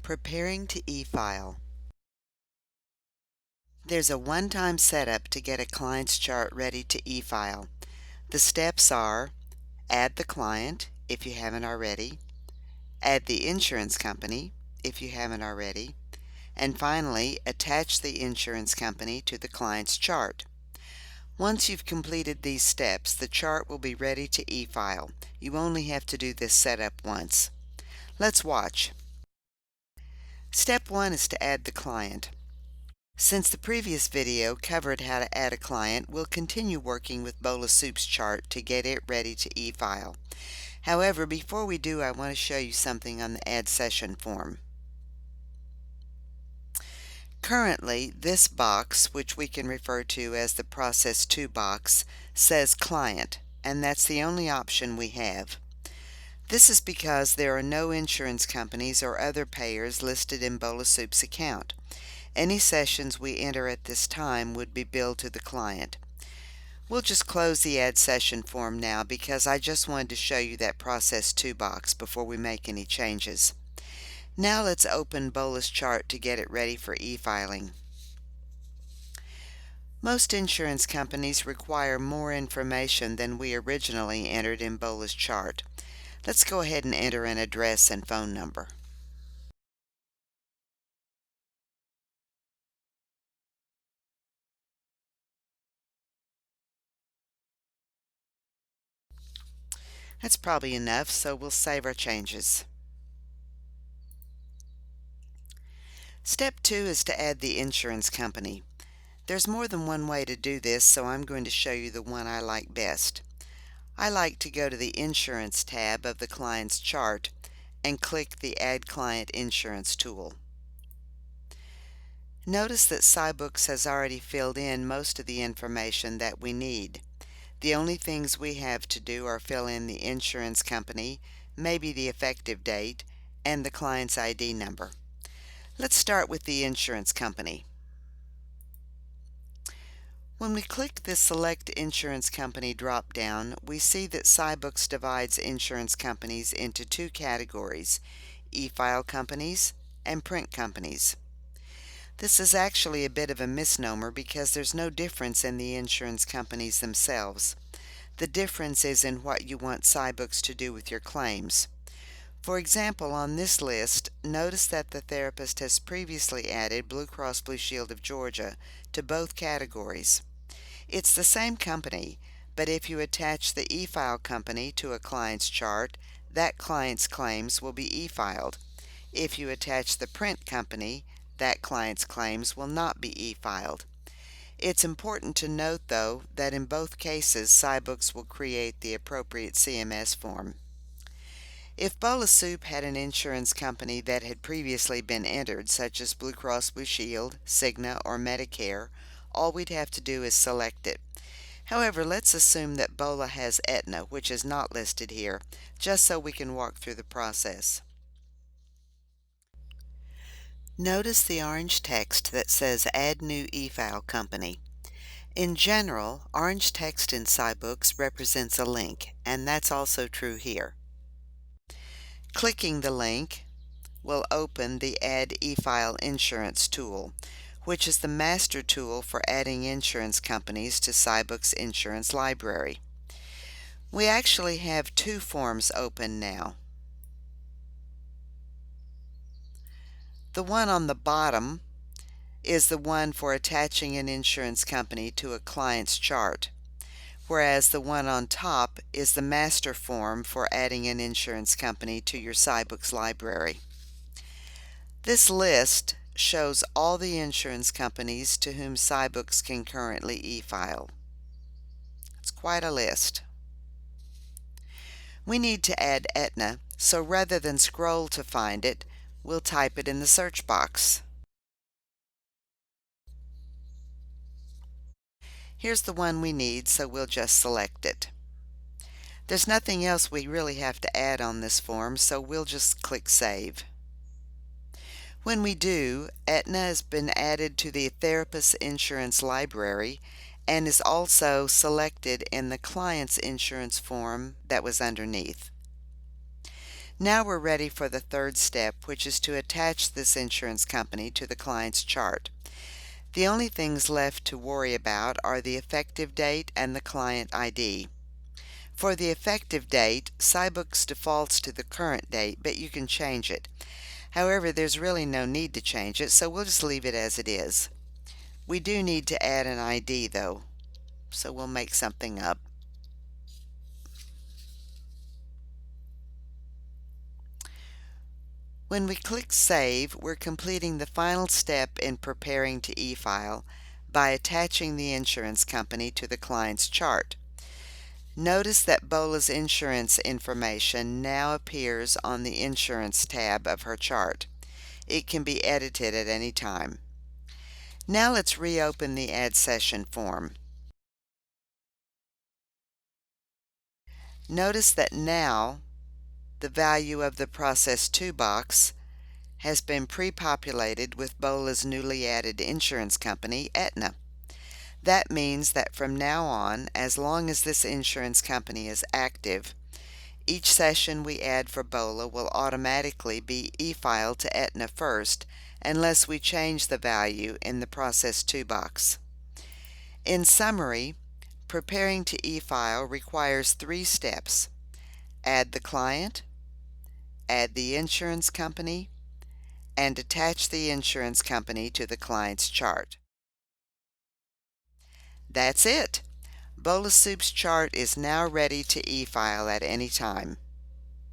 Preparing to e-file. There's a one-time setup to get a client's chart ready to e-file. The steps are: add the client if you haven't already, add the insurance company if you haven't already, and finally attach the insurance company to the client's chart. Once you've completed these steps, the chart will be ready to e-file. You only have to do this setup once. Let's watch. Step 1 is to add the client. Since the previous video covered how to add a client, we'll continue working with PSYBooks chart to get it ready to e-file. However, before we do, I want to show you something on the Add Session form. Currently, this box, which we can refer to as the Process 2 box, says Client, and that's the only option we have. This is because there are no insurance companies or other payers listed in PSYBooks account. Any sessions we enter at this time would be billed to the client. We'll just close the Add Session form now because I just wanted to show you that Process 2 box before we make any changes. Now let's open PSYBooks chart to get it ready for e-filing. Most insurance companies require more information than we originally entered in PSYBooks chart. Let's go ahead and enter an address and phone number. That's probably enough, so we'll save our changes. Step 2 is to add the insurance company. There's more than one way to do this, so I'm going to show you the one I like best. I like to go to the Insurance tab of the client's chart and click the Add Client Insurance tool. Notice that PSYBooks has already filled in most of the information that we need. The only things we have to do are fill in the insurance company, maybe the effective date, and the client's ID number. Let's start with the insurance company. When we click the Select Insurance Company drop-down, we see that PSYBooks divides insurance companies into two categories: e-file companies and print companies. This is actually a bit of a misnomer because there's no difference in the insurance companies themselves. The difference is in what you want PSYBooks to do with your claims. For example, on this list, notice that the therapist has previously added Blue Cross Blue Shield of Georgia to both categories. It's the same company, but if you attach the e-file company to a client's chart, that client's claims will be e-filed. If you attach the print company, that client's claims will not be e-filed. It's important to note, though, that in both cases PSYBooks will create the appropriate CMS form. If PSYBooks had an insurance company that had previously been entered, such as Blue Cross Blue Shield, Cigna, or Medicare, all we'd have to do is select it. However, let's assume that PSYBooks has Aetna, which is not listed here, just so we can walk through the process. Notice the orange text that says Add New e-file Company. In general, orange text in PSYBooks represents a link, and that's also true here. Clicking the link will open the Add e-file Insurance tool, which is the master tool for adding insurance companies to PSYBooks Insurance Library. We actually have two forms open now. The one on the bottom is the one for attaching an insurance company to a client's chart, whereas the one on top is the master form for adding an insurance company to your PSYBooks library. This list shows all the insurance companies to whom PSYBooks can currently e-file. It's quite a list. We need to add Aetna, so rather than scroll to find it, we'll type it in the search box. Here's the one we need, so we'll just select it. There's nothing else we really have to add on this form, so we'll just click Save. When we do, Aetna has been added to the Therapist Insurance Library and is also selected in the client's insurance form that was underneath. Now we're ready for the third step, which is to attach this insurance company to the client's chart. The only things left to worry about are the effective date and the client ID. For the effective date, PSYBooks defaults to the current date, but you can change it. However, there's really no need to change it, so we'll just leave it as it is. We do need to add an ID though, so we'll make something up. When we click Save, we're completing the final step in preparing to e-file by attaching the insurance company to the client's chart. Notice that Bola's insurance information now appears on the Insurance tab of her chart. It can be edited at any time. Now let's reopen the Add Session form. Notice that now the value of the Process To box has been pre-populated with Bola's newly added insurance company, Aetna. That means that from now on, as long as this insurance company is active, each session we add for Bola will automatically be e-filed to Aetna first, unless we change the value in the Process To box. In summary, preparing to e-file requires 3 steps: add the client, add the insurance company, and attach the insurance company to the client's chart. That's it! Bola Soup's chart is now ready to e-file at any time.